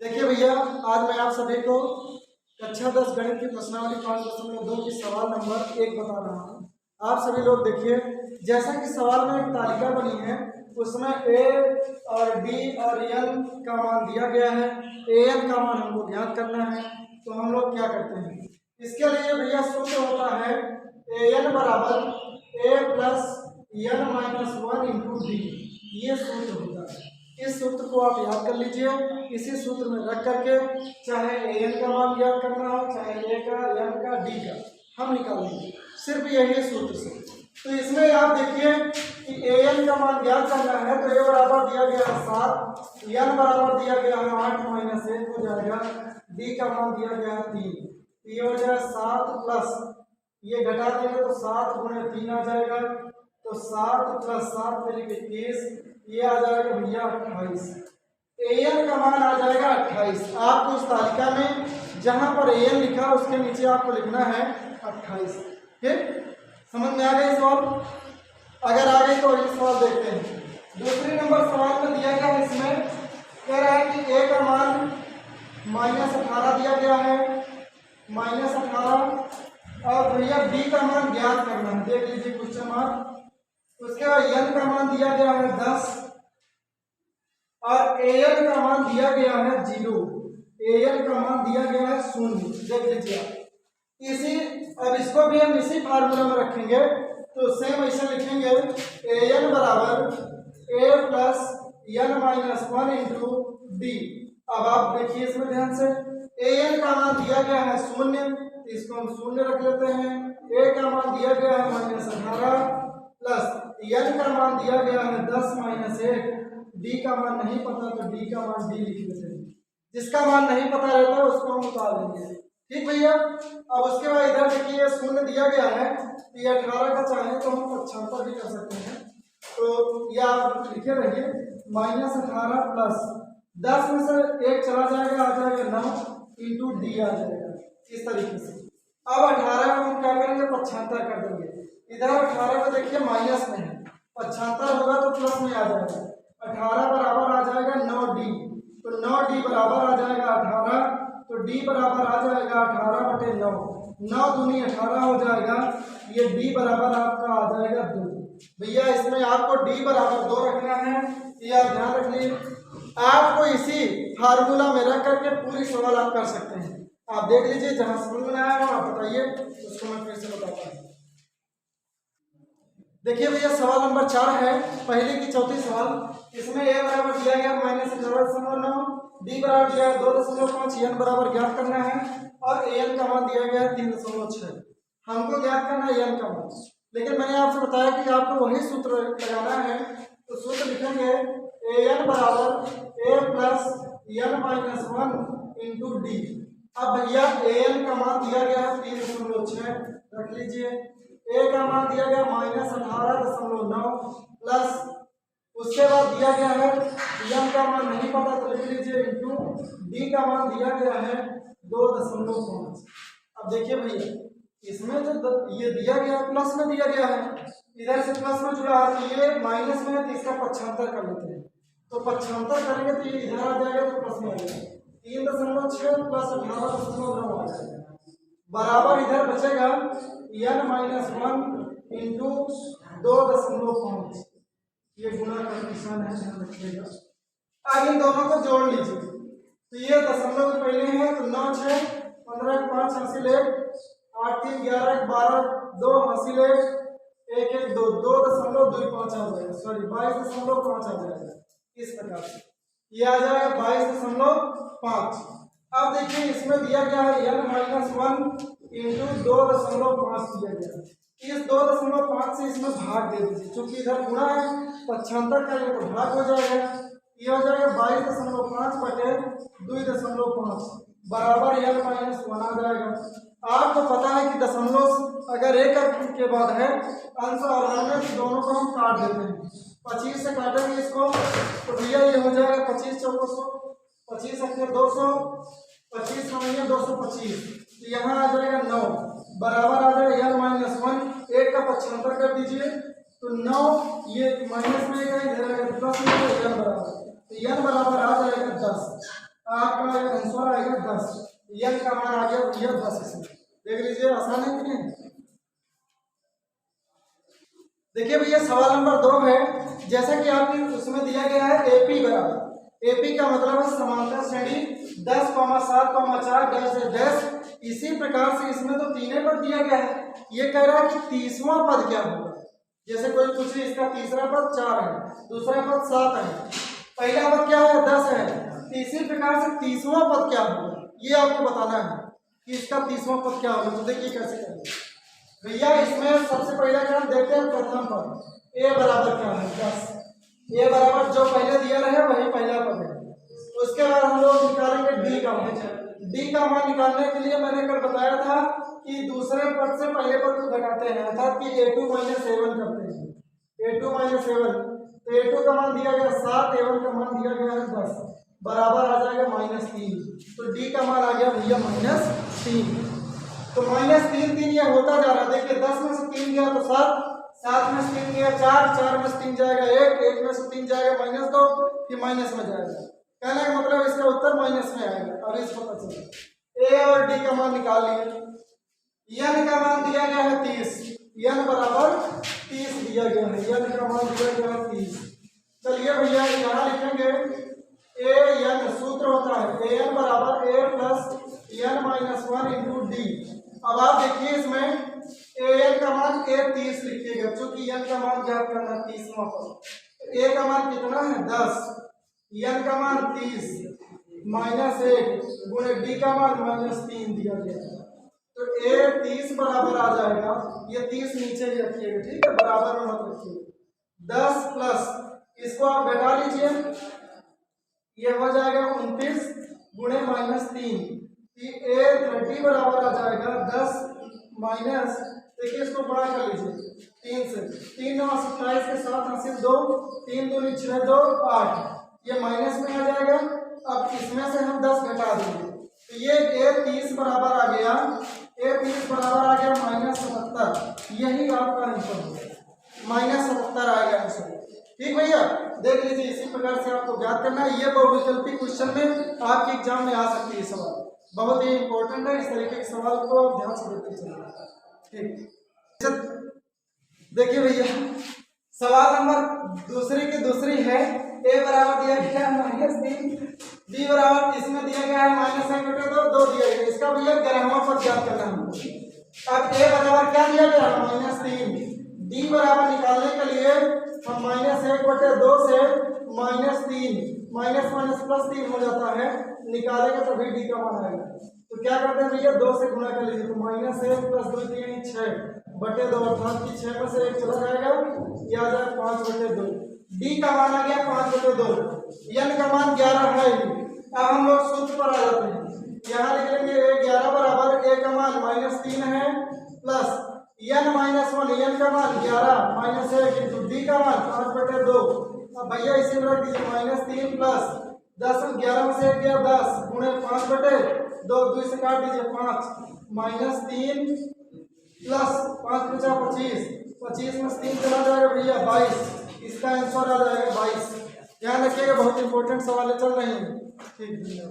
देखिए भैया, आज मैं आप सभी को कक्षा 10 गणित की प्रश्नावली 5.2 की सवाल नंबर 1 बता रहा हूँ। आप सभी लोग देखिए, जैसा कि सवाल में एक तालिका बनी है, उसमें ए और डी और एन का मान दिया गया है। ए एन का मान हमको ज्ञात करना है, तो हम लोग क्या करते हैं, इसके लिए भैया सूत्र होता है ए एन बराबर a plus n minus 1 into d. ये सूत्र होता है। इस सूत्र को आप याद कर लीजिए। इसी सूत्र में रख करके चाहे ए एन का मान ज्ञात करना हो, चाहे ए का, एन का, डी का, हम निकालेंगे सिर्फ यही सूत्र से। तो इसमें आप देखिए कि ए एन का मान ज्ञात करना है, तो ए बराबर दिया गया है 7, एन बराबर दिया गया है 8 माइनस 1 हो जाएगा, डी का मान दिया गया है 3। ये हो जाएगा 7 प्लस, ये घटा देंगे तो 7 गुणे 3 आ जाएगा, तो 7 प्लस 7 तरीके 30, ये आ जाएगा भैया 28। ए एन का मान आ जाएगा 28। आपको उस तालिका में जहां पर ए एन लिखा उसके नीचे आपको लिखना है 28। ठीक, समझ में आ गई सवाल? अगर आ गई तो अगली सवाल देखते हैं। दूसरी नंबर सवाल में दिया गया है, इसमें कह रहा है कि ए का मान -18 दिया गया है, -18, और भैया बी का मान ज्ञात करना है। देख लीजिए क्वेश्चन मार्क। उसके बाद एन का मान दिया गया है 10 और ए एन का मान दिया गया है 0। ए एन का मान दिया गया है 0। देख लीजिए आप इसी, अब इसको भी हम इसी फार्मूला में रखेंगे, तो सेम ऐसे लिखेंगे ए एन बराबर a plus n minus 1 into d. अब आप देखिए इसमें ध्यान से, ए एन का मान दिया गया है 0, इसको हम 0 रख लेते हैं। ए का मान दिया गया है -18 प्लस एन का मान दिया गया है 10 माइनस 1, डी का मान नहीं पता तो डी का मान डी लिख लेते हैं। जिसका मान नहीं पता रहता है उसको हम निकाल देंगे। ठीक भैया, अब उसके बाद इधर देखिए 0 दिया गया है, तो ये 18 का चाहे तो हम 75 भी कर सकते हैं। तो ये आप लिखे रहिए -18 प्लस 10 में से 1 चला जाएगा, आ जाएगा 9 इंटू डी आ जाएगा इस तरीके से। अब 18 को हम क्या करेंगे, 75 कर देंगे। इधर 18 को देखिए माइनस में है, 75 होगा तो प्लस में आ जाएगा। 18 बराबर आ जाएगा 9d, तो 9d बराबर आ जाएगा 18, तो d बराबर आ जाएगा 18/9। 9 दूनी 18 हो जाएगा, ये d बराबर आपका आ जाएगा 2। भैया इसमें आपको d बराबर 2 रखना है, ये आप ध्यान रख लीजिए। आपको इसी फार्मूला में रख करके पूरी सवाल आप कर सकते हैं। आप देख लीजिए, जहां समझ में आया हो आप बताइए, उसको मैं फिर से बताता हूँ। देखिए भैया सवाल नंबर 4 है, पहले की चौथी सवाल। इसमें ए बराबर दिया गया -11.9, डी बराबर दिया है 2.5, एन बराबर ज्ञात करना है, और ए एन का मान दिया गया है 3.6। हमको ज्ञात करना है एन का मान, लेकिन मैंने आपसे बताया कि आपको वही सूत्र लगाना है। तो सूत्र लिखेंगे ए एन बराबर a plus n minus 1 into d. अब भैया ए एन का मान दिया गया है 3.6, रख लीजिए। ए का मान दिया गया -18.9 प्लस, उसके बाद दिया गया है एन का मान नहीं पता तो लिख लीजिए इंटू डी का मान दिया गया है 2.5। अब देखिए भैया इसमें जो ये दिया गया है प्लस में दिया गया है, इधर से प्लस में जुड़ा है, तो ये माइनस में है, तो इसका 75 कर लेते हैं। तो 75 करेंगे तो ये इधर आ जाएगा, तो प्लस में आ जाएगा। 3.6 प्लस 18.9 आ जाएगा, बराबर इधर बचेगा n माइनस 1 इंटू 2.5। ये गुणा का निशान है, ध्यान रखिएगा। अब इन दोनों को जोड़ लीजिए, तो ये दशमलव के पहले है, तो 9 6 15 5 हासिल 1 8 3 11 12 2 हासिल 1 1 2 2.25 आ जाएगा, सॉरी 22.5 आ जाएगा। इस प्रकार से ये आ जाएगा 22.5। अब देखिए इसमें दिया गया है n माइनस 1 इंटू 2.5 दिया गया है। इस 2.5 से इसमें भाग दे दीजिए, क्योंकि इधर गुणा है, 75 करेंगे तो भाग हो जाएगा। ये हो जाएगा 22.5 बटे 2.5 बराबर n माइनस 1 आ जाएगा। आपको पता है कि दशमलव अगर एक अंक के बाद है अंश और हर में, दोनों को हम काट देते हैं। 25 से काटेंगे इसको, तो भैया ये हो जाएगा 25 चौको 100, 25 अक्के 200, 25 नौ 225, तो यहाँ आ जाएगा 9 बराबर आ जाएगा n माइनस 1। 1 का 75 कर दीजिए, तो 9 ये माइनस में इधर प्लस में n बराबर, तो n बराबर आ जाएगा 10। आपका आंसर आएगा 10। एन का मान आ गया भैया 10। इसमें देख लीजिए आसान है कि नहीं। देखिए भैया सवाल नंबर 2 है, जैसा कि आपने उसमें दिया गया है एपी बराबर, एपी का मतलब है समांतर श्रेणी 10,7,4 डैश से डैश। इसी प्रकार से इसमें तो तीनों पद दिया गया है, ये कह रहा है कि 30वां पद क्या होगा। जैसे कोई पूछे इसका तीसरा पद 4 है, दूसरा पद 7 है, पहला पद क्या है 10 है, इसी प्रकार से 30वां पद क्या होगा ये आपको बताना है कि इसका 30वां पद क्या होगा। तो देखिए कैसे करेंगे भैया। इसमें सबसे पहले क्या देखते हैं प्रथम पद ए बराबर क्या है 10। ए बराबर जो पहले दिया रहे वही पहला पद है। उसके बाद हम लोग निकालेंगे डी का मान। डी का मान निकालने के लिए मैंने कल बताया था कि दूसरे पद से पहले पद को घटाते हैं, अर्थात कि a2 - a1 करते हैं। a2 - a1 तो a2 का मान दिया गया 7, a1 का मान दिया गया है 10, बराबर आ जाएगा -3। तो डी का मान आ गया भैया -3। तो -3 3 ये होता जा रहा है। देखिए 10 में से 3 गया तो 7, 7 में से 3 गया 4, 4 में से 3 जाएगा 1, 1 में से 3 जाएगा -2, फिर माइनस में जाएगा। कहने का मतलब इसका उत्तर माइनस में आएगा। अब इस पता चला ए और डी का मान निकाल लिए। एन का मान दिया गया है 30, एन बराबर 30 दिया गया है, एन का मान दिया गया है 30। चलिए भैया यहाँ लिखेंगे ए एन, सूत्र होता है ए एन बराबर a plus n minus 1 into d. अब आप देखिए इसमें ए एन का मान ए 30 लिखिएगा, क्योंकि एन का मान ज्ञात करना है 30वां पर। ए का मान कितना है 10, एन का मान 30 -1 गुणे डी का मान -3 दिया गया है। तो ए 30 बराबर आ जाएगा, ये 30 नीचे ही रखिएगा, ठीक है, बराबर में मत रखिए। 10 प्लस इसको आप घटा लीजिए, ये हो जाएगा 29 गुणे -3। ए 30 बराबर आ जाएगा 10 माइनस, देखिए इसको बड़ा कर लीजिए 3 से, 3 9 27 के साथ हासिल 2, 3 दूनी 6 2 8, ये माइनस में आ जाएगा। अब इसमें से हम 10 घटा देंगे तो ये ए 30 बराबर आ गया, ए 30 बराबर आ गया -77। यही आपका आंसर होगा, -77 आएगा आंसर। ठीक भैया, देख लीजिए इसी प्रकार से आपको ज्ञात करना है। ये बहुविकल्पी क्वेश्चन में आपके एग्जाम में आ सकती है सवाल, बहुत ही इंपॉर्टेंट है। इस तरीके के सवाल को आप ध्यान से देखते चलिए। ठीक, देखिए भैया सवाल नंबर दूसरी है। ए बराबर दिया गया है -3, बी बराबर इसमें दिया गया है -1/2, 2 दिया गया। इसका भैया 11वां पद ज्ञात करना है। अब ए बराबर क्या दिया गया है -3, डी बराबर निकालने के लिए हम -1/2 से -3 -3 हो जाता है, निकालेंगे तो भी डी का मान आएगा। तो क्या करते हैं भैया 2 से गुणा कर लीजिए, तो -1 + 2 3 6/2, अर्थात कि 6 में से 1 चला जाएगा, ये आ जाएगा 5/2। डी का मान आ गया 5/2, एन का मान 11 है। अब हम लोग सूत्र पर आ जाते हैं, यहाँ लिख लेंगे ए 11 बराबर ए का मान -3 है प्लस एन -1, एन का मान 11 -1 इंटू डी का मान 5/2। अब भैया इसी में रख दीजिए -3 प्लस 10, 11 में से 1 गया 10 गुणे 5/2, 2 से काट दीजिए 5, -3 प्लस 5 × 5 25, 25 में 3 चला जाएगा भैया 22। इसका आंसर आ जाएगा 22। ध्यान रखिएगा, बहुत इंपॉर्टेंट सवाल चल रहे हैं। ठीक है।